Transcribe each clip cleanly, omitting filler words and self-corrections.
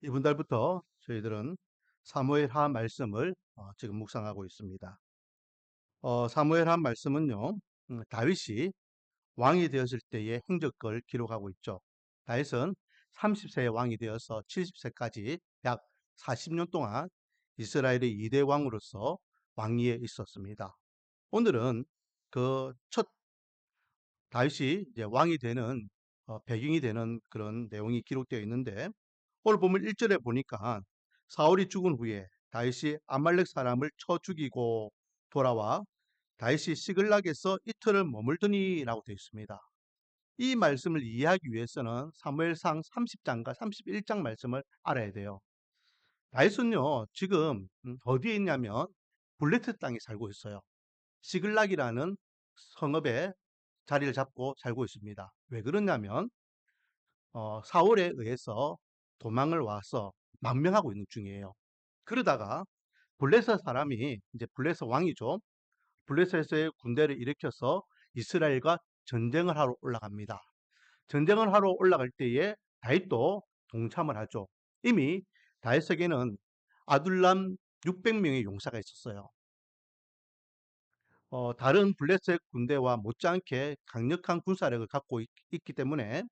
이번 달부터 저희들은 사무엘하 말씀을 지금 묵상하고 있습니다. 사무엘하 말씀은요, 다윗이 왕이 되었을 때의 행적을 기록하고 있죠. 다윗은 30세에 왕이 되어서 70세까지 약 40년 동안 이스라엘의 2대 왕으로서 왕위에 있었습니다. 오늘은 그 첫 다윗이 이제 왕이 되는 배경이 되는 그런 내용이 기록되어 있는데, 오늘 보면 1절에 보니까 사울이 죽은 후에 다윗이 아말렉 사람을 쳐 죽이고 돌아와 다윗이 시글락에서 이틀을 머물더니라고 되어 있습니다. 이 말씀을 이해하기 위해서는 사무엘상 30장과 31장 말씀을 알아야 돼요. 다윗은요, 지금 어디에 있냐면 블레셋 땅에 살고 있어요. 시글락이라는 성읍에 자리를 잡고 살고 있습니다. 왜 그러냐면 사울에 의해서 도망을 와서 망명하고 있는 중이에요. 그러다가 블레셋 사람이 이제 블레셋 왕이죠. 블레셋의 군대를 일으켜서 이스라엘과 전쟁을 하러 올라갑니다. 전쟁을 하러 올라갈 때에 다윗도 동참을 하죠. 이미 다윗에게는 아둘람 600명의 용사가 있었어요. 다른 블레셋 군대와 못지않게 강력한 군사력을 갖고 있기 때문에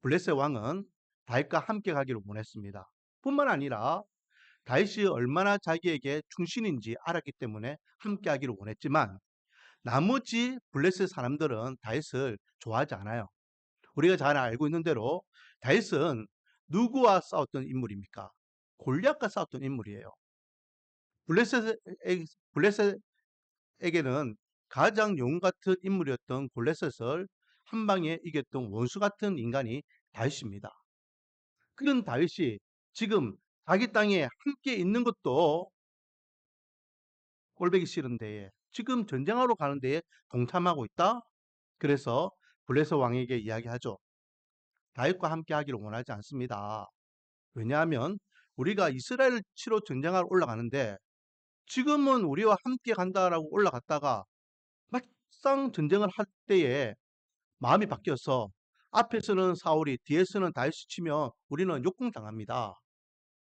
블레셋 왕은 다윗과 함께 가기를 원했습니다. 뿐만 아니라 다윗이 얼마나 자기에게 충신인지 알았기 때문에 함께 하기를 원했지만 나머지 블레셋 사람들은 다윗을 좋아하지 않아요. 우리가 잘 알고 있는 대로 다윗은 누구와 싸웠던 인물입니까? 골리앗과 싸웠던 인물이에요. 블레셋에게는 가장 영웅 같은 인물이었던 골리앗을 한 방에 이겼던 원수 같은 인간이 다윗입니다. 그런 다윗이 지금 자기 땅에 함께 있는 것도 꼴보기 싫은데 지금 전쟁하러 가는 데에 동참하고 있다? 그래서 블레셋 왕에게 이야기하죠. 다윗과 함께 하기를 원하지 않습니다. 왜냐하면 우리가 이스라엘을 치러 전쟁하러 올라가는데 지금은 우리와 함께 간다라고 올라갔다가 막상 전쟁을 할 때에 마음이 바뀌어서 앞에서는 사울이 뒤에서는 다윗이 치면 우리는 역공당합니다.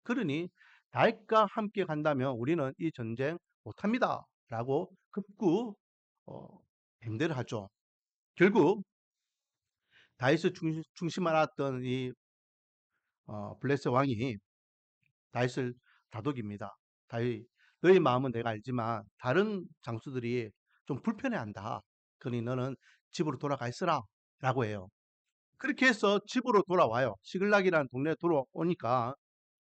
그러니 다윗과 함께 간다면 우리는 이 전쟁 못합니다. 라고 극구 반대를 하죠. 결국 다윗을 중심하였던 이 블레셋 왕이 다윗을 다독입니다. 다윗, 너의 마음은 내가 알지만 다른 장수들이 좀 불편해한다. 그러니 너는 집으로 돌아가 있으라. 라고 해요. 그렇게 해서 집으로 돌아와요. 시글락이라는 동네에 돌아오니까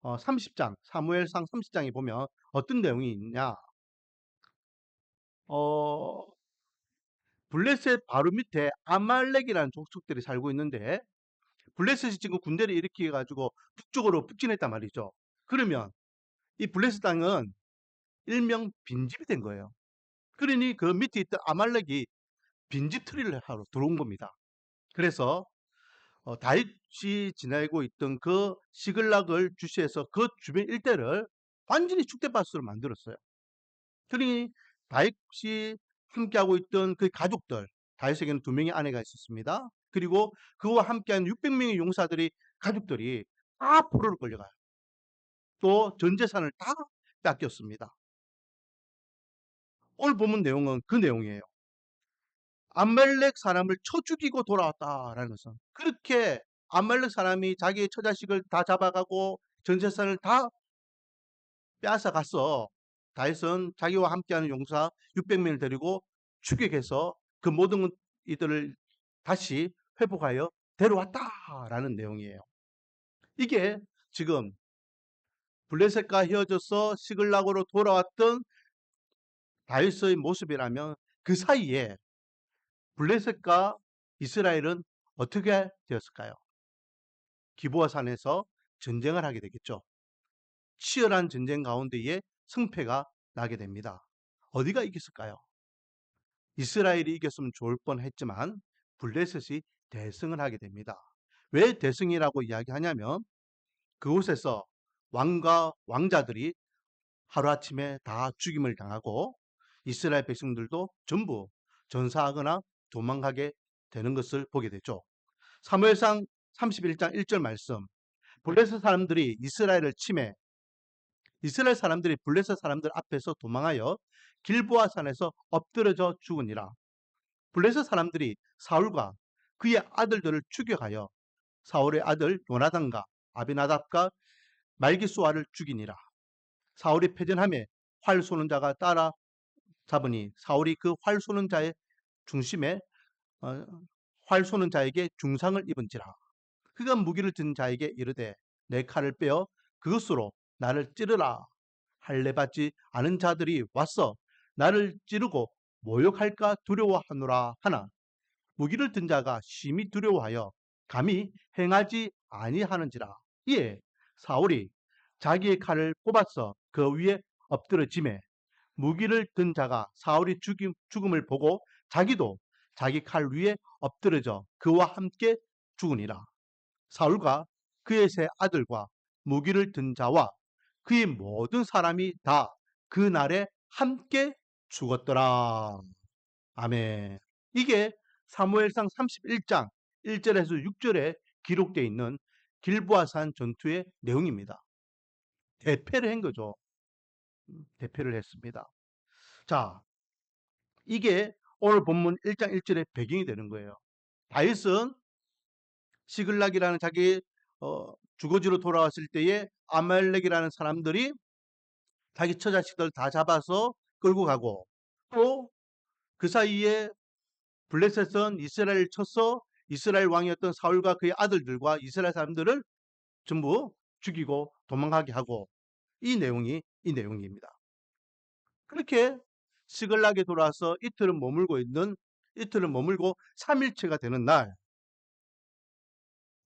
30장, 사무엘상 30장에 보면 어떤 내용이 있냐. 어, 블레셋 바로 밑에 아말렉이라는 족속들이 살고 있는데 블레셋이 지금 군대를 일으켜 가지고 북쪽으로 북진했단 말이죠. 그러면 이 블레셋 땅은 일명 빈집이 된 거예요. 그러니 그 밑에 있던 아말렉이 빈집털이를 하러 들어온 겁니다. 그래서 다윗이 지내고 있던 그 시글락을 주시해서 그 주변 일대를 완전히 축대밭으로 만들었어요. 그러니 다윗이 함께하고 있던 그 가족들, 다윗에게는 2명의 아내가 있었습니다. 그리고 그와 함께한 600명의 용사들이 가족들이 다 포로로 끌려가요. 또 전 재산을 다 뺏겼습니다. 오늘 보면 내용은 그 내용이에요. 아말렉 사람을 쳐 죽이고 돌아왔다라는 것은 그렇게 아말렉 사람이 자기의 처자식을 다 잡아가고 전 재산을 다 빼앗아 갔어. 다윗은 자기와 함께하는 용사 600명을 데리고 추격해서 그 모든 이들을 다시 회복하여 데려왔다라는 내용이에요. 이게 지금 블레셋과 헤어져서 시글락으로 돌아왔던 다윗의 모습이라면 그 사이에 블레셋과 이스라엘은 어떻게 되었을까요? 기브아 산에서 전쟁을 하게 되겠죠. 치열한 전쟁 가운데에 승패가 나게 됩니다. 어디가 이겼을까요? 이스라엘이 이겼으면 좋을 뻔했지만 블레셋이 대승을 하게 됩니다. 왜 대승이라고 이야기하냐면 그곳에서 왕과 왕자들이 하루아침에 다 죽임을 당하고 이스라엘 백성들도 전부 전사하거나 도망가게 되는 것을 보게 되죠. 사무엘상 31장 1절 말씀, 블레셋 사람들이 이스라엘을 침해, 이스라엘 사람들이 블레셋 사람들 앞에서 도망하여 길보아 산에서 엎드러져 죽으니라. 블레셋 사람들이 사울과 그의 아들들을 추격하여 사울의 아들 요나단과 아비나답과 말기수아를 죽이니라. 사울이 패전함에 활 쏘는 자가 따라 잡으니 사울이 그 활 쏘는 자의 중심에 활 쏘는 자에게 중상을 입은지라. 그가 무기를 든 자에게 이르되 내 칼을 빼어 그것으로 나를 찌르라. 할례 받지 않은 자들이 와서 나를 찌르고 모욕할까 두려워하노라 하나 무기를 든 자가 심히 두려워하여 감히 행하지 아니하는지라. 이에 사울이 자기의 칼을 뽑아서 그 위에 엎드러짐에 무기를 든 자가 사울이 죽음을 보고 자기도 자기 칼 위에 엎드러져 그와 함께 죽으니라. 사울과 그의 세 아들과 무기를 든 자와 그의 모든 사람이 다 그날에 함께 죽었더라. 아멘. 이게 사무엘상 31장 1절에서 6절에 기록되어 있는 길보아산 전투의 내용입니다. 대패를 한 거죠. 대패를 했습니다. 자, 이게 오늘 본문 1장 1절의 배경이 되는 거예요. 다윗은 시글락이라는 자기 주거지로 돌아왔을 때에 아말렉이라는 사람들이 자기 처자식들 다 잡아서 끌고 가고 또 그 사이에 블레셋은 이스라엘을 쳐서 이스라엘 왕이었던 사울과 그의 아들들과 이스라엘 사람들을 전부 죽이고 도망가게 하고 이 내용입니다. 그렇게 시글락에 돌아와서 이틀은 머물고 3일째가 되는 날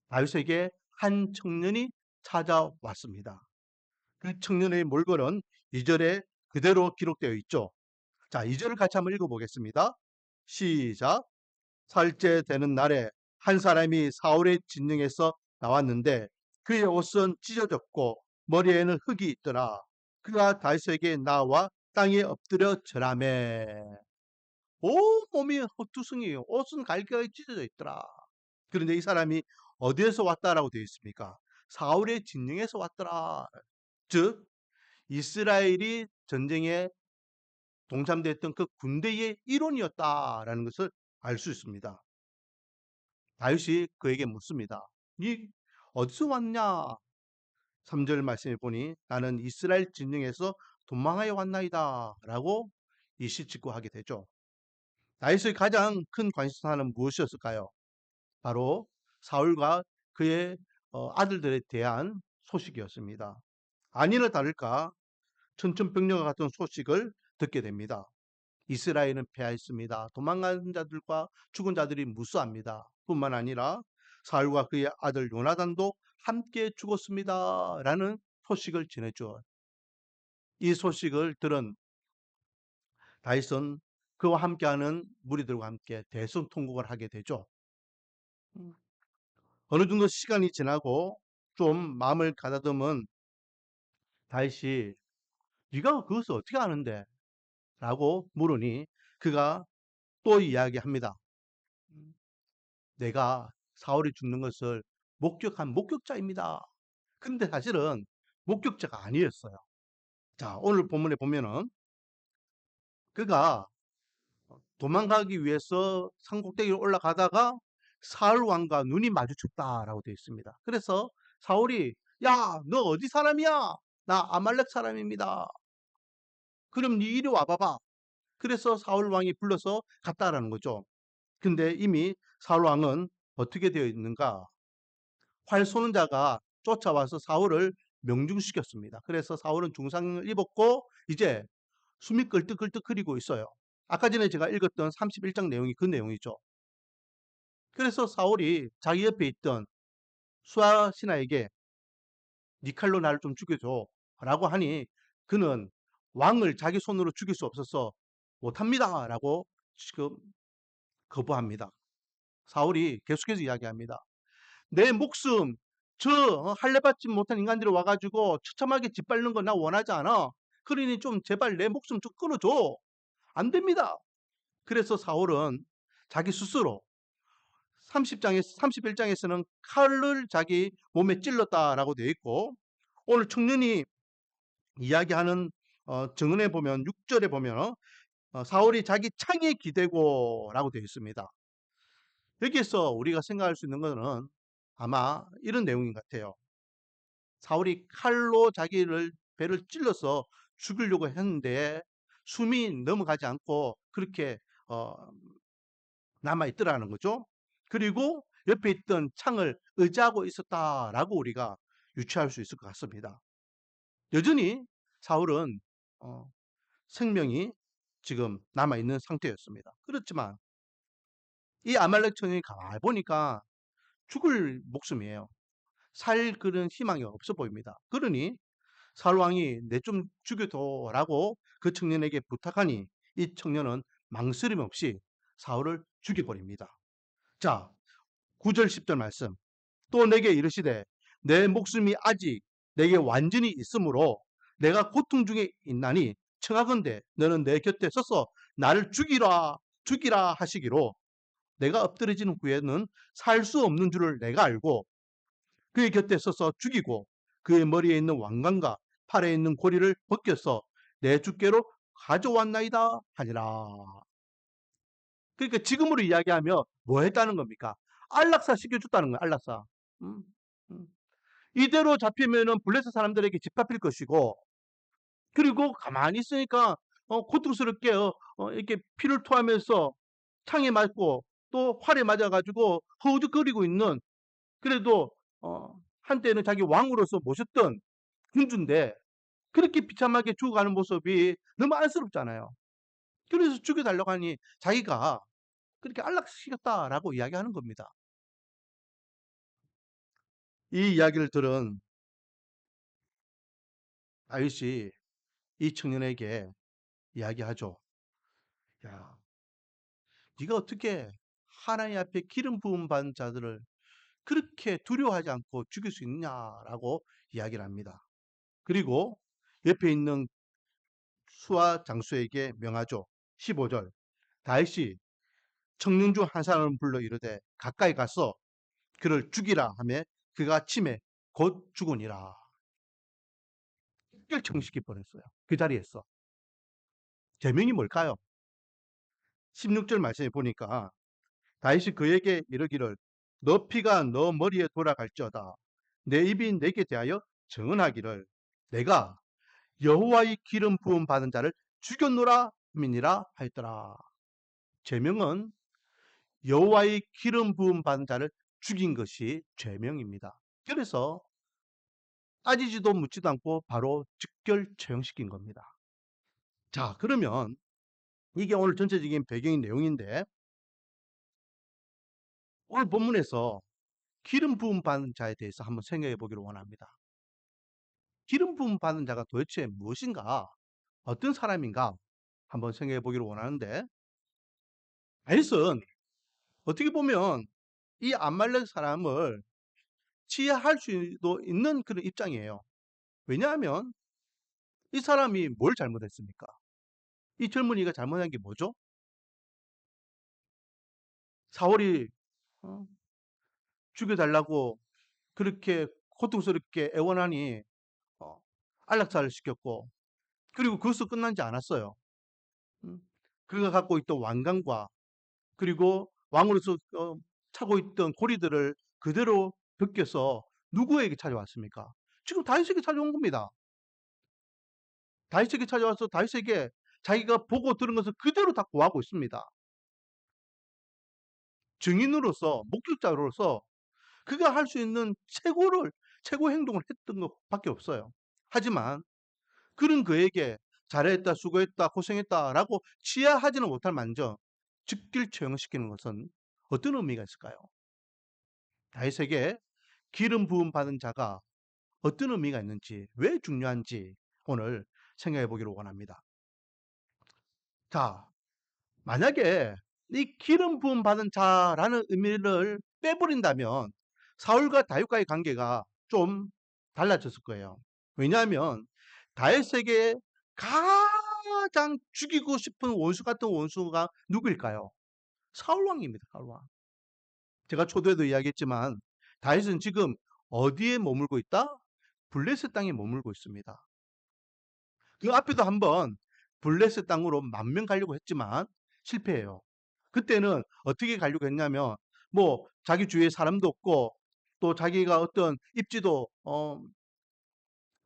다윗에게 한 청년이 찾아왔습니다. 그 청년의 몰골은 2절에 그대로 기록되어 있죠. 자, 2절을 같이 한번 읽어보겠습니다. 시작. 살째 되는 날에 한 사람이 사울의 진영에서 나왔는데 그의 옷은 찢어졌고 머리에는 흙이 있더라. 그가 다윗에게 나와 땅에 엎드려 절하매 온 몸이 헛투성이에요. 옷은 갈기갈기 찢어져 있더라. 그런데 이 사람이 어디에서 왔다라고 되어 있습니까? 사울의 진영에서 왔더라. 즉 이스라엘이 전쟁에 동참됐던 그 군대의 일원이었다라는 것을 알 수 있습니다. 다윗이 그에게 묻습니다. 네 어디서 왔냐? 3절 말씀해 보니 나는 이스라엘 진영에서 도망하여 왔나이다 라고 이시직고하게 되죠. 다윗의 가장 큰 관심사는 무엇이었을까요? 바로 사울과 그의 아들들에 대한 소식이었습니다. 아니나 다를까 천천병력과 같은 소식을 듣게 됩니다. 이스라엘은 패하였습니다. 도망간 자들과 죽은 자들이 무수합니다. 뿐만 아니라 사울과 그의 아들 요나단도 함께 죽었습니다. 라는 소식을 전해줘. 이 소식을 들은 다윗은 그와 함께하는 무리들과 함께 대성통곡을 하게 되죠. 어느 정도 시간이 지나고 좀 마음을 가다듬은 다윗이 네가 그것을 어떻게 아는데? 라고 물으니 그가 또 이야기합니다. 내가 사울이 죽는 것을 목격한 목격자입니다. 근데 사실은 목격자가 아니었어요. 자, 오늘 본문에 보면은 그가 도망가기 위해서 산꼭대기로 올라가다가 사울 왕과 눈이 마주쳤다라고 되어 있습니다. 그래서 사울이 야, 너 어디 사람이야? 나 아말렉 사람입니다. 그럼 네 이리 와봐봐. 그래서 사울 왕이 불러서 갔다라는 거죠. 근데 이미 사울 왕은 어떻게 되어 있는가? 활 쏘는 자가 쫓아와서 사울을 명중시켰습니다. 그래서 사울은 중상을 입었고 이제 숨이 끌뜩끌뜩 거리고 있어요. 아까 전에 제가 읽었던 31장 내용이 그 내용이죠. 그래서 사울이 자기 옆에 있던 수아 신하에게 네 칼로 나를 좀 죽여줘 라고 하니 그는 왕을 자기 손으로 죽일 수 없어서 못합니다 라고 지금 거부합니다. 사울이 계속해서 이야기합니다. 내 목숨 저 할례받지 못한 인간들이 와가지고 처참하게 짓밟는 거 나 원하지 않아. 그러니 좀 제발 내 목숨 좀 끊어줘. 안 됩니다. 그래서 사울은 자기 스스로 30장에 31장에서는 칼을 자기 몸에 찔렀다라고 되어 있고, 오늘 청년이 이야기하는 증언에 보면 6절에 보면 사울이 자기 창에 기대고라고 되어 있습니다. 여기에서 우리가 생각할 수 있는 것은 아마 이런 내용인 것 같아요. 사울이 칼로 자기를 배를 찔러서 죽이려고 했는데 숨이 넘어가지 않고 그렇게 남아 있더라는 거죠. 그리고 옆에 있던 창을 의지하고 있었다라고 우리가 유추할 수 있을 것 같습니다. 여전히 사울은 어, 생명이 지금 남아 있는 상태였습니다. 그렇지만 이 아말렉 청년이 가만히 보니까 죽을 목숨이에요. 살 그런 희망이 없어 보입니다. 그러니 사울 왕이 내 좀 죽여둬라고 그 청년에게 부탁하니 이 청년은 망설임 없이 사울을 죽여버립니다. 자, 9절 10절 말씀. 또 내게 이르시되 내 목숨이 아직 내게 완전히 있으므로 내가 고통 중에 있나니 청하건대 너는 내 곁에 서서 나를 죽이라 하시기로 내가 엎드러진 후에는 살 수 없는 줄을 내가 알고 그의 곁에 서서 죽이고 그의 머리에 있는 왕관과 팔에 있는 고리를 벗겨서 내 주께로 가져왔나이다 하니라. 그러니까 지금으로 이야기하며 뭐 했다는 겁니까? 안락사 시켜줬다는 거예요. 안락사. 음, 음. 이대로 잡히면은 블레셋 사람들에게 집합할 것이고, 그리고 가만히 있으니까 고통스럽게 이렇게 피를 토하면서 창에 맞고 또 활에 맞아가지고 허우적거리고 있는, 그래도 한때는 자기 왕으로서 모셨던 군주인데 그렇게 비참하게 죽어가는 모습이 너무 안쓰럽잖아요. 그래서 죽여달라고 하니 자기가 그렇게 안락시켰다라고 이야기하는 겁니다. 이 이야기를 들은 다윗이 이 청년에게 이야기하죠. 야, 네가 어떻게 하나님 앞에 기름 부음 받은 자들을 그렇게 두려워하지 않고 죽일 수 있냐라고 이야기를 합니다. 그리고 옆에 있는 수하 장수에게 명하죠. 15절. 다윗이 청년 중 한 사람을 불러 이르되 가까이 가서 그를 죽이라 하며 그가 침에 곧 죽으니라. 결정시켜 버렸어요. 그 자리에서. 제명이 뭘까요? 16절 말씀에 보니까 다윗이 그에게 이르기를 너 피가 너 머리에 돌아갈지어다. 내 입이 내게 대하여 증언하기를 내가 여호와의 기름 부음 받은 자를 죽였노라 함이니라 하였더라. 제명은 여호와의 기름 부음 받은 자를 죽인 것이 죄명입니다. 그래서 따지지도 묻지도 않고 바로 즉결 처형시킨 겁니다. 자, 그러면 이게 오늘 전체적인 배경인 내용인데 오늘 본문에서 기름 부음 받은 자에 대해서 한번 생각해 보기를 원합니다. 기름 부음 받은 자가 도대체 무엇인가? 어떤 사람인가? 한번 생각해 보기를 원하는데 다윗은 어떻게 보면 이 암말렉 사람을 치하할 수도 있는 그런 입장이에요. 왜냐하면 이 사람이 뭘 잘못했습니까? 이 젊은이가 잘못한 게 뭐죠? 사울이 어, 죽여달라고 그렇게 고통스럽게 애원하니 어, 안락사를 시켰고, 그리고 그것도 끝나지 않았어요. 음, 그가 갖고 있던 왕관과 그리고 왕으로서 차고 있던 고리들을 그대로 벗겨서 누구에게 찾아왔습니까? 지금 다윗에게 찾아온 겁니다. 다윗에게 찾아와서 다윗에게 자기가 보고 들은 것을 그대로 다 고하고 있습니다. 증인으로서, 목격자로서 그가 할 수 있는 최고 행동을 했던 것밖에 없어요. 하지만 그는 그에게 잘했다, 수고했다, 고생했다라고 치하하지는 못할 만정 즉길 처형시키는 것은 어떤 의미가 있을까요? 다윗에게 기름 부음 받은 자가 어떤 의미가 있는지, 왜 중요한지 오늘 생각해 보기를 원합니다. 자, 만약에 이 기름 부음 받은 자라는 의미를 빼버린다면 사울과 다윗과의 관계가 좀 달라졌을 거예요. 왜냐하면 다윗에게 가장 죽이고 싶은 원수 같은 원수가 누구일까요? 사울 왕입니다. 사울 왕. 제가 초대도 이야기했지만 다윗은 지금 어디에 머물고 있다? 블레셋 땅에 머물고 있습니다. 그 앞에도 한번 블레셋 땅으로 10,000명 가려고 했지만 실패해요. 그때는 어떻게 가려고 했냐면 뭐 자기 주위에 사람도 없고 또 자기가 어떤 입지도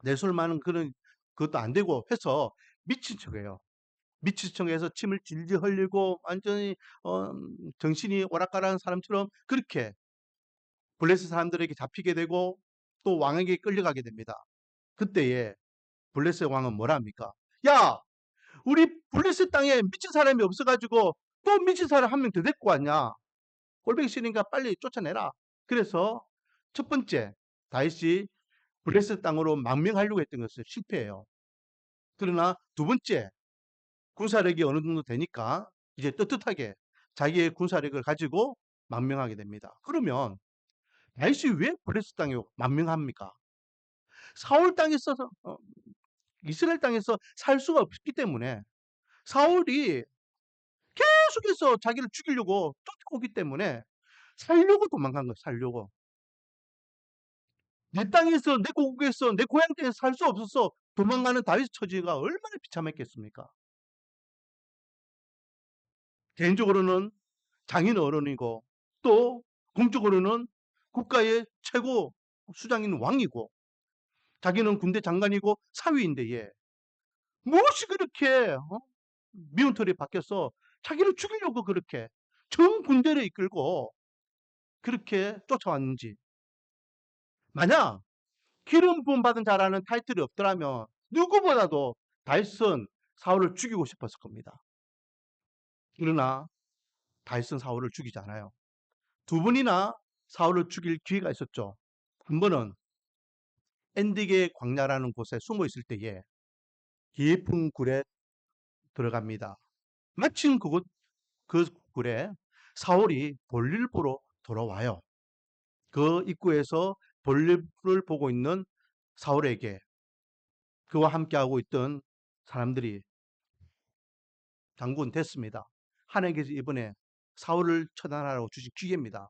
내술 많은 그런 그것도 안 되고 해서 미친 척해요. 미친 척해서 침을 질질 흘리고 완전히 정신이 오락가락한 사람처럼 그렇게 블레셋 사람들에게 잡히게 되고 또 왕에게 끌려가게 됩니다. 그때에 블레셋 왕은 뭐라 합니까? 야, 우리 블레셋 땅에 미친 사람이 없어가지고 또 미친 사람 한 명 더 데리고 왔냐? 꼴보기 싫으니까 빨리 쫓아내라. 그래서 첫 번째 다윗이 블레셋 땅으로 망명하려고 했던 것은 실패해요. 그러나 두 번째 군사력이 어느 정도 되니까 이제 떳떳하게 자기의 군사력을 가지고 망명하게 됩니다. 그러면 다윗이 왜 블레셋 땅에 망명합니까? 사울 땅에서 이스라엘 땅에서 살 수가 없기 때문에 사울이 계속해서 자기를 죽이려고 쫓아오기 때문에 살려고 도망간 거예요. 살려고. 내 땅에서 내 고국에서 내 고향 땅에서 살 수 없어서 도망가는 다윗 처지가 얼마나 비참했겠습니까? 개인적으로는 장인 어른이고 또 공적으로는 국가의 최고 수장인 왕이고 자기는 군대 장관이고 사위인데 예. 무엇이 그렇게 미운 털이 바뀌어서 자기를 죽이려고 그렇게 전 군대를 이끌고 그렇게 쫓아왔는지. 만약 기름 부음 받은 자라는 타이틀이 없더라면 누구보다도 다윗은 사울을 죽이고 싶었을 겁니다. 그러나 다윗은 사울을 죽이지 않아요. 두 번이나 사울을 죽일 기회가 있었죠. 한 번은 엔디게 광야라는 곳에 숨어 있을 때에 깊은 굴에 들어갑니다. 마침 그 굴에 사울이 볼일 보러 돌아와요. 그 입구에서 볼일을 보고 있는 사울에게 그와 함께하고 있던 사람들이 장군 됐습니다. 하나님께서 이번에 사울을 처단하라고 주신 기회입니다.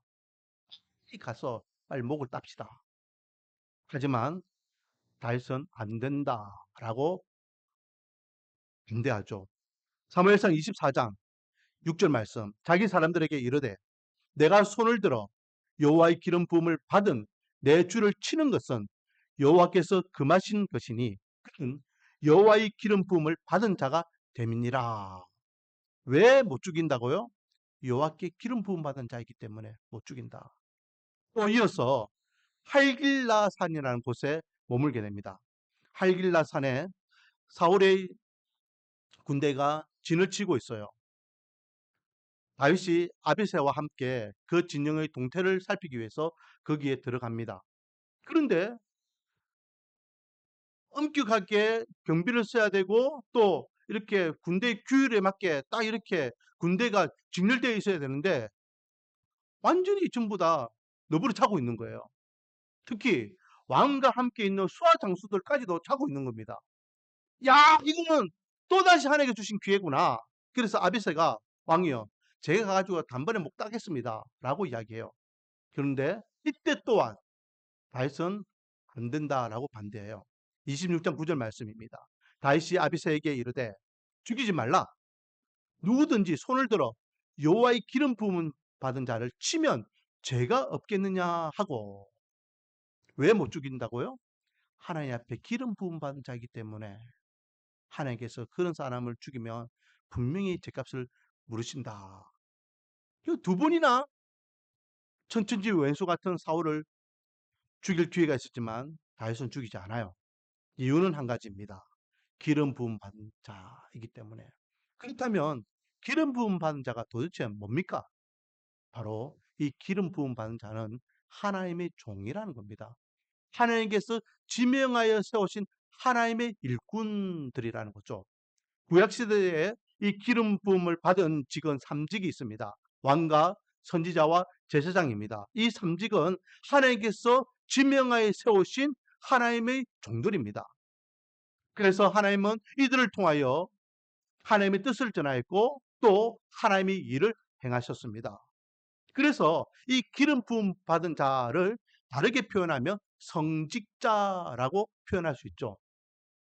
빨리 가서 빨리 목을 땁시다. 하지만 다윗은 안 된다라고 반대하죠. 사무엘상 24장 6절 말씀. 자기 사람들에게 이르되 내가 손을 들어 여호와의 기름 부음을 받은 내 주를 치는 것은 여호와께서 금하신 것이니 그는 여호와의 기름 부음을 받은 자가 됨이니라. 왜 못 죽인다고요? 여호와께 기름 부음 받은 자이기 때문에 못 죽인다. 또 이어서 할길라 산이라는 곳에 머물게 됩니다. 할길라 산에 사울의 군대가 진을 치고 있어요. 다윗이 아비새와 함께 그 진영의 동태를 살피기 위해서 거기에 들어갑니다. 그런데 엄격하게 경비를 써야 되고 또 이렇게 군대 규율에 맞게 딱 이렇게 군대가 직렬되어 있어야 되는데 완전히 전부 다 너부러 자고 있는 거예요. 특히 왕과 함께 있는 수하 장수들까지도 자고 있는 겁니다. 야, 이거는 또다시 하나님께 주신 기회구나. 그래서 아비새가 왕이요, 제가 가가지고 단번에 목 따겠습니다. 라고 이야기해요. 그런데 이때 또한 다윗은 안 된다라고 반대해요. 26장 9절 말씀입니다. 다윗이 아비새에게 이르되 죽이지 말라. 누구든지 손을 들어 여호와의 기름 부음 받은 자를 치면 죄가 없겠느냐 하고. 왜 못 죽인다고요? 하나님 앞에 기름 부음 받은 자이기 때문에 하나님께서 그런 사람을 죽이면 분명히 죄값을 물으신다. 두 번이나 천천지 왼수 같은 사울을 죽일 기회가 있었지만 다윗은 죽이지 않아요. 이유는 한 가지입니다. 기름 부음 받은 자이기 때문에. 그렇다면 기름 부음 받은 자가 도대체 뭡니까? 바로 이 기름 부음 받은 자는 하나님의 종이라는 겁니다. 하나님께서 지명하여 세우신 하나님의 일꾼들이라는 거죠. 구약시대에 이 기름 부음을 받은 직은 3직이 있습니다. 왕과 선지자와 제사장입니다. 이 3직은 하나님께서 지명하여 세우신 하나님의 종들입니다. 그래서 하나님은 이들을 통하여 하나님의 뜻을 전하였고 또 하나님의 일을 행하셨습니다. 그래서 이 기름 부음 받은 자를 다르게 표현하면 성직자라고 표현할 수 있죠.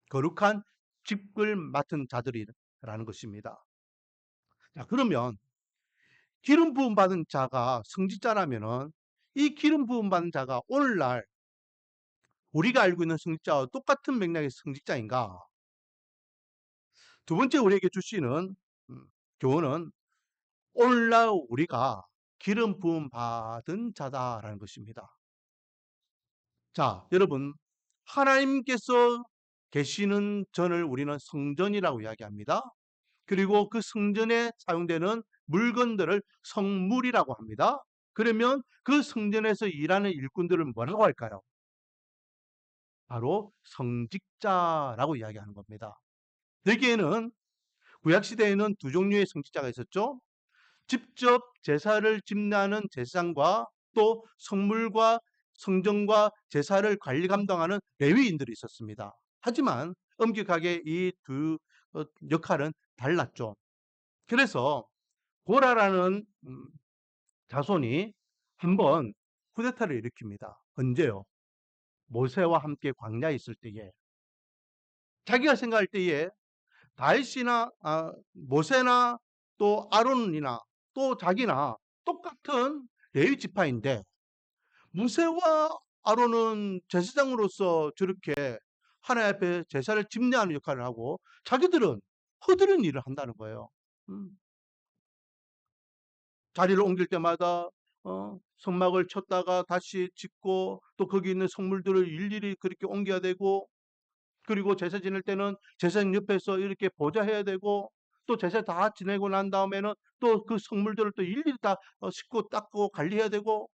거룩한 직을 맡은 자들이라는 것입니다. 자, 그러면 기름 부음 받은 자가 성직자라면은 이 기름 부음 받은 자가 오늘날 우리가 알고 있는 성직자와 똑같은 맥락의 성직자인가? 두 번째 우리에게 주시는 교훈은 오늘날 우리가 기름 부음 받은 자다라는 것입니다. 자, 여러분, 하나님께서 계시는 전을 우리는 성전이라고 이야기합니다. 그리고 그 성전에 사용되는 물건들을 성물이라고 합니다. 그러면 그 성전에서 일하는 일꾼들을 뭐라고 할까요? 바로 성직자라고 이야기하는 겁니다. 여기에는 구약시대에는 두 종류의 성직자가 있었죠. 직접 제사를 집례하는 제사장과 또 성물과 성전과 제사를 관리 감당하는 레위인들이 있었습니다. 하지만 엄격하게 이 두 역할은 달랐죠. 그래서 고라라는 자손이 한번 쿠데타를 일으킵니다. 언제요? 모세와 함께 광야에 있을 때에 자기가 생각할 때에 다윗이나 모세나 또 아론이나 또 자기나 똑같은 레위 지파인데 모세와 아론은 제사장으로서 저렇게 하나님 앞에 제사를 집례하는 역할을 하고 자기들은 허드렛 일을 한다는 거예요. 자리를 옮길 때마다 성막을 쳤다가 다시 짓고 또 거기 있는 성물들을 일일이 그렇게 옮겨야 되고 그리고 제사 지낼 때는 제사장 옆에서 이렇게 보좌해야 되고 또 제사 다 지내고 난 다음에는 또 그 성물들을 또 일일이 다 씻고 닦고 관리해야 되고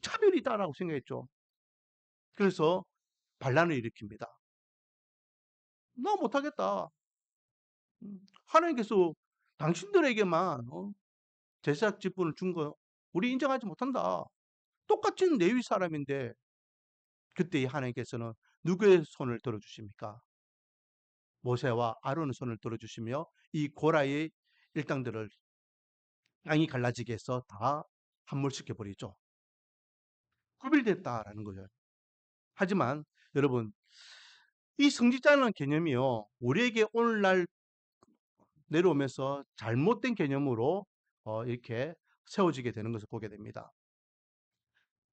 차별이다라고 생각했죠. 그래서 반란을 일으킵니다. 나 못하겠다. 하나님께서 당신들에게만 제사 직분을 준 거 우리 인정하지 못한다. 똑같은 레위 사람인데 그때 하나님께서는 누구의 손을 들어주십니까? 모세와 아론의 손을 들어주시며 이 고라의 일당들을 땅이 갈라지게 해서 다 함몰시켜 버리죠. 구별됐다라는 거예요. 하지만 여러분 이 성직자라는 개념이요 우리에게 오늘날 내려오면서 잘못된 개념으로 이렇게 세워지게 되는 것을 보게 됩니다.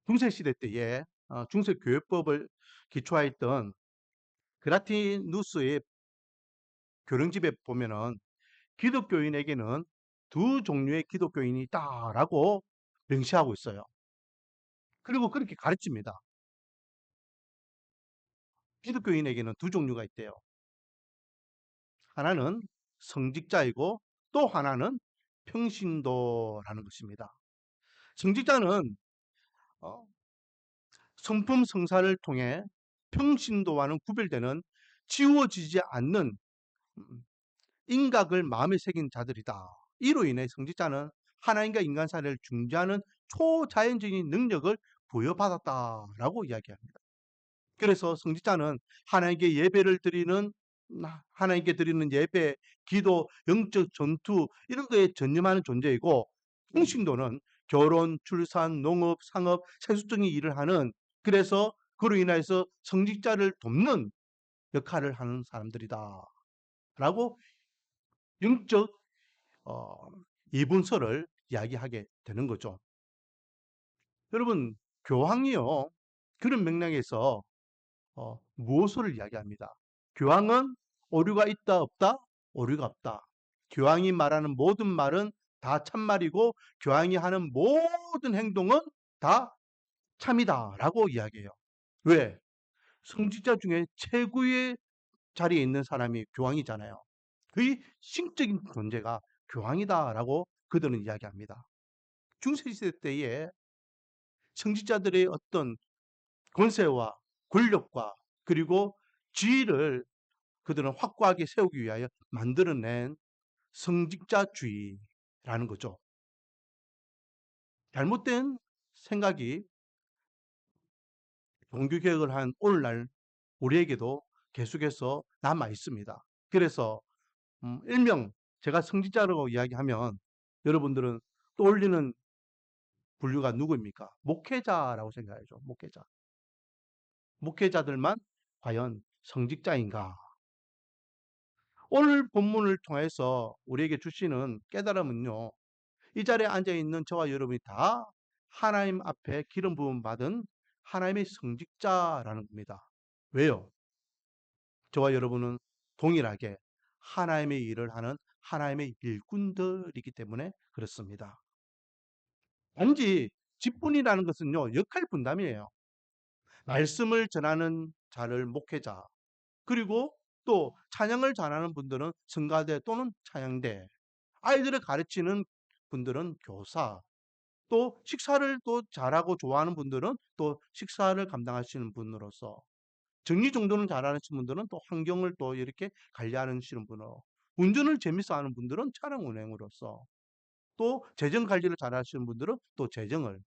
중세시대 때에 중세교회법을 기초하였던 그라티누스의 교령집에 보면은 기독교인에게는 두 종류의 기독교인이 있다라고 명시하고 있어요. 그리고 그렇게 가르칩니다. 기독교인에게는 두 종류가 있대요. 하나는 성직자이고 또 하나는 평신도라는 것입니다. 성직자는 어, 성품 성사를 통해 평신도와는 구별되는 지워지지 않는 음, 인각을 마음에 새긴 자들이다. 이로 인해 성직자는 하나님과 인간 사이를 중재하는 초자연적인 능력을 부여받았다라고 이야기합니다. 그래서 성직자는 하나님께 드리는 예배, 기도, 영적 전투 이런 거에 전념하는 존재이고 평신도는 결혼, 출산, 농업, 상업, 세속적인 일을 하는 그래서 그로 인해서 성직자를 돕는 역할을 하는 사람들이다. 라고 영적 어, 이분서를 이야기하게 되는 거죠. 여러분 교황이요 그런 맥락에서 무엇을 이야기합니다. 교황은 오류가 있다 없다? 오류가 없다. 교황이 말하는 모든 말은 다 참말이고 교황이 하는 모든 행동은 다 참이다라고 이야기해요. 왜? 성직자 중에 최고의 자리에 있는 사람이 교황이잖아요. 그의 신적인 존재가 교황이다라고 그들은 이야기합니다. 중세시대 때에 성직자들의 어떤 권세와 권력과 그리고 지위를 그들은 확고하게 세우기 위하여 만들어낸 성직자주의라는 거죠. 잘못된 생각이 종교개혁을 한 오늘날 우리에게도 계속해서 남아 있습니다. 그래서 일명 제가 성직자라고 이야기하면 여러분들은 떠올리는 분류가 누구입니까? 목회자라고 생각하죠. 목회자. 목회자들만 과연 성직자인가? 오늘 본문을 통해서 우리에게 주시는 깨달음은요. 이 자리에 앉아있는 저와 여러분이 다 하나님 앞에 기름 부음 받은 하나님의 성직자라는 겁니다. 왜요? 저와 여러분은 동일하게 하나님의 일을 하는 하나님의 일꾼들이기 때문에 그렇습니다. 단지 직분이라는 것은요, 역할 분담이에요. 말씀을 전하는 자를 목회자, 그리고 또 찬양을 전하는 분들은 성가대 또는 찬양대, 아이들을 가르치는 분들은 교사, 또 식사를 또 잘하고 좋아하는 분들은 또 식사를 감당하시는 분으로서, 정리정돈을 잘하시는 분들은 또 환경을 또 이렇게 관리하시는 분으로, 운전을 재밌어 하는 분들은 차량 운행으로서, 또 재정 관리를 잘하시는 분들은 또 재정을,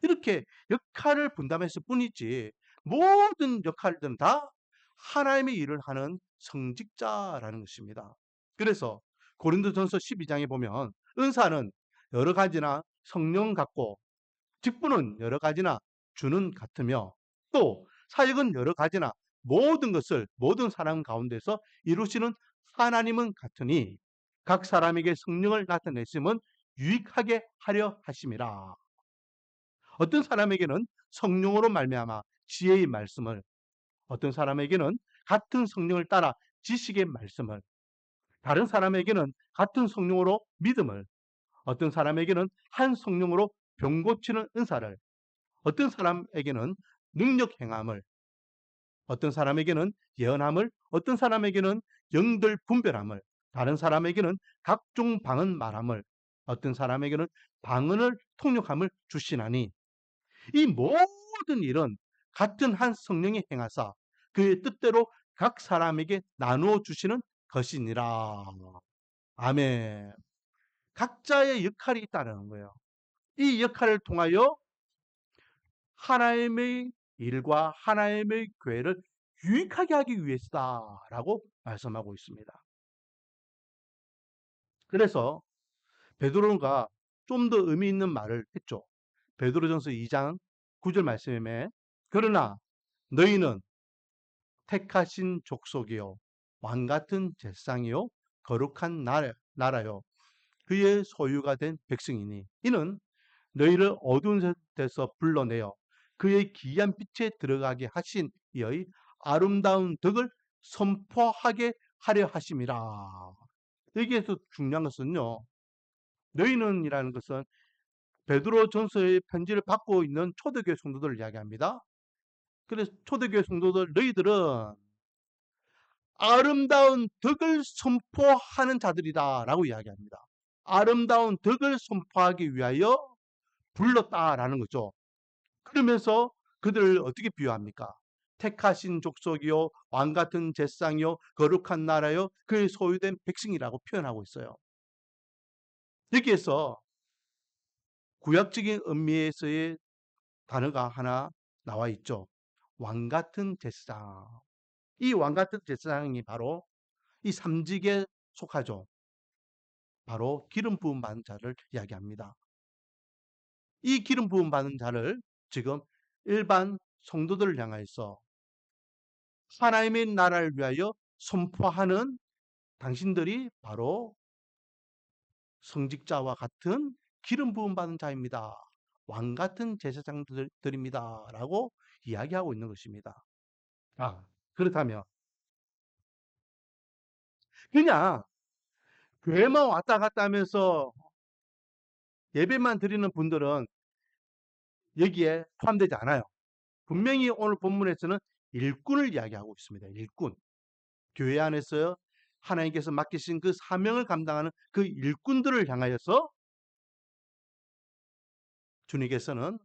이렇게 역할을 분담했을 뿐이지 모든 역할들은 다 하나님의 일을 하는 성직자라는 것입니다. 그래서 고린도전서 12장에 보면 은사는 여러 가지나 성령 같고 직분은 여러 가지나 주는 같으며 또 사역은 여러 가지나 모든 것을 모든 사람 가운데서 이루시는 하나님은 같으니 각 사람에게 성령을 나타내심은 유익하게 하려 하심이라. 어떤 사람에게는 성령으로 말미암아 지혜의 말씀을, 어떤 사람에게는 같은 성령을 따라 지식의 말씀을, 다른 사람에게는 같은 성령으로 믿음을, 어떤 사람에게는 한 성령으로 병 고치는 은사를, 어떤 사람에게는 능력 행함을, 어떤 사람에게는 예언함을, 어떤 사람에게는 영들 분별함을, 다른 사람에게는 각종 방언 말함을, 어떤 사람에게는 방언을 통역함을 주시나니 이 모든 일은 같은 한 성령이 행하사 그의 뜻대로 각 사람에게 나누어 주시는 것이니라. 아멘. 각자의 역할이 있다는 거예요. 이 역할을 통하여 하나님의 일과 하나님의 교회를 유익하게 하기 위해서다라고 말씀하고 있습니다. 그래서 베드로가 좀 더 의미 있는 말을 했죠. 베드로전서 2장 9절 말씀에 그러나 너희는 택하신 족속이요 왕 같은 제상이요 거룩한 나라요 그의 소유가 된 백성이니 이는 너희를 어두운 데서 불러내어 그의 기이한 빛에 들어가게 하신 이의 아름다운 덕을 선포하게 하려 하심이라. 여기에서 중요한 것은요. 너희는 이라는 것은 베드로 전서의 편지를 받고 있는 초대교회 성도들을 이야기합니다. 그래서 초대교회 성도들 너희들은 아름다운 덕을 선포하는 자들이다 라고 이야기합니다. 아름다운 덕을 선포하기 위하여 불렀다라는 거죠. 그러면서 그들을 어떻게 비유합니까? 택하신 족속이요 왕같은 제상이요 거룩한 나라요 그의 소유된 백성이라고 표현하고 있어요. 여기에서 구약적인 의미에서의 단어가 하나 나와 있죠. 왕같은 제상. 이 왕같은 제상이 바로 이 삼직에 속하죠. 바로 기름 부음 받은 자를 이야기합니다. 이 기름 부음 받은 자를 지금 일반 성도들을 향하여서 하나님의 나라를 위하여 선포하는 당신들이 바로 성직자와 같은 기름 부음 받은 자입니다. 왕 같은 제사장들입니다. 라고 이야기하고 있는 것입니다. 그렇다면 그냥 교회만 왔다 갔다 하면서 예배만 드리는 분들은 여기에 포함되지 않아요. 분명히 오늘 본문에서는 일꾼을 이야기하고 있습니다. 일꾼. 교회 안에서 하나님께서 맡기신 그 사명을 감당하는 그 일꾼들을 향하여서 주님께서는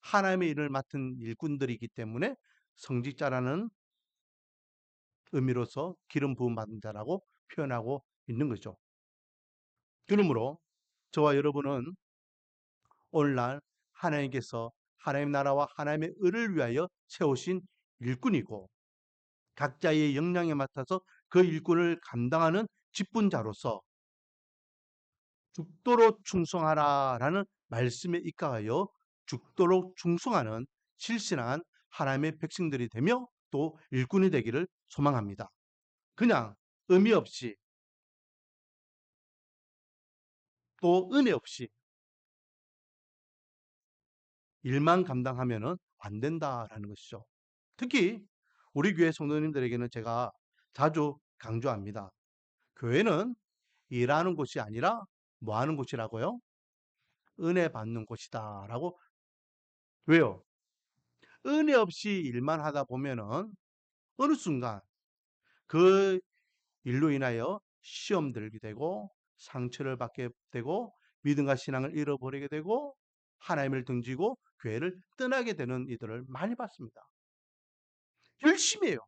하나님의 일을 맡은 일꾼들이기 때문에 성직자라는 의미로서 기름 부음 받은 자라고 표현하고 있는 거죠. 그러므로 저와 여러분은 오늘날 하나님께서 하나님 나라와 하나님의 의를 위하여 세우신 일꾼이고 각자의 역량에 맡아서 그 일꾼을 감당하는 직분자로서 죽도록 충성하라라는 말씀에 입각하여 죽도록 충성하는 실신한 하나님의 백성들이 되며 또 일꾼이 되기를 소망합니다. 그냥 의미 없이 또 은혜 없이 일만 감당하면은 안 된다라는 것이죠. 특히 우리 교회 성도님들에게는 제가 자주 강조합니다. 교회는 일하는 곳이 아니라 뭐 하는 곳이라고요? 은혜 받는 곳이다라고. 왜요? 은혜 없이 일만 하다 보면은 어느 순간 그 일로 인하여 시험 들게 되고 상처를 받게 되고 믿음과 신앙을 잃어버리게 되고 하나님을 등지고 교회를 떠나게 되는 이들을 많이 봤습니다. 열심히 해요.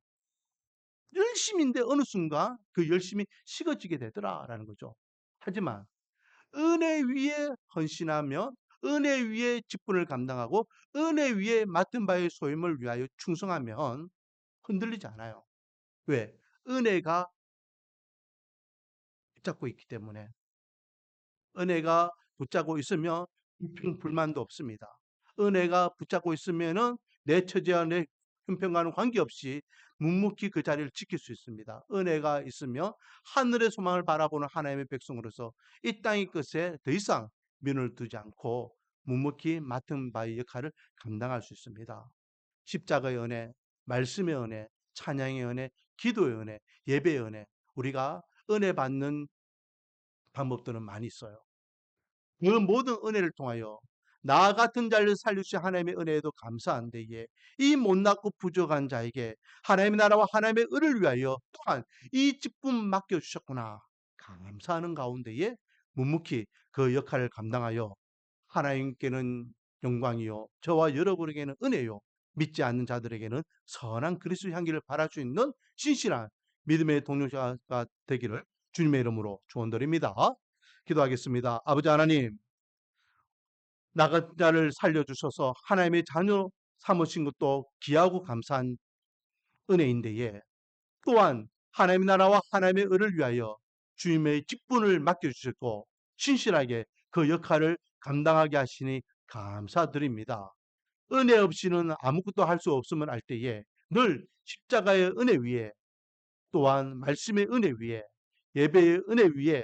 열심인데 어느 순간 그 열심이 식어지게 되더라라는 거죠. 하지만 은혜 위에 헌신하며 은혜 위에 직분을 감당하고 은혜 위에 맡은 바의 소임을 위하여 충성하면 흔들리지 않아요. 왜? 은혜가 붙잡고 있기 때문에. 은혜가 붙잡고 있으면 불만도 없습니다. 은혜가 붙잡고 있으면은 내 처지와 내 형편과는 관계없이 묵묵히 그 자리를 지킬 수 있습니다. 은혜가 있으면 하늘의 소망을 바라보는 하나님의 백성으로서 이 땅의 것에 더 이상 면을 두지 않고 묵묵히 맡은 바의 역할을 감당할 수 있습니다. 십자가의 은혜, 말씀의 은혜, 찬양의 은혜, 기도의 은혜, 예배의 은혜, 우리가 은혜 받는 방법들은 많이 있어요. 그 모든 은혜를 통하여 나 같은 자를 살리신 하나님의 은혜에도 감사한데 이 못났고 부족한 자에게 하나님의 나라와 하나님의 의를 위하여 또한 이 직분 맡겨주셨구나 감사하는 가운데에 묵묵히 그 역할을 감당하여 하나님께는 영광이요 저와 여러분에게는 은혜요 믿지 않는 자들에게는 선한 그리스도 향기를 발할 수 있는 신실한 믿음의 동료자가 되기를 주님의 이름으로 축원드립니다. 기도하겠습니다. 아버지 하나님, 나 같은 자를 살려주셔서 하나님의 자녀 삼으신 것도 귀하고 감사한 은혜인데에 또한 하나님의 나라와 하나님의 의를 위하여 주님의 직분을 맡겨주셨고 신실하게 그 역할을 감당하게 하시니 감사드립니다. 은혜 없이는 아무것도 할 수 없음을 알 때에 늘 십자가의 은혜 위에 또한 말씀의 은혜 위에 예배의 은혜 위에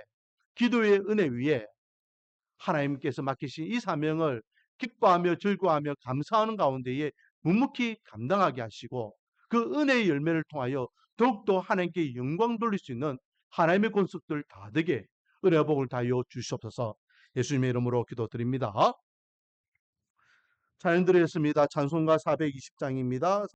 기도의 은혜 위에 하나님께서 맡기신 이 사명을 기뻐하며 즐거워하며 감사하는 가운데에 묵묵히 감당하게 하시고 그 은혜의 열매를 통하여 더욱더 하나님께 영광 돌릴 수 있는 하나님의 권속들 다 되게 은혜와 복을 다하여 주시옵소서. 예수님의 이름으로 기도드립니다. 찬양 드리겠습니다. 찬송가 420장입니다.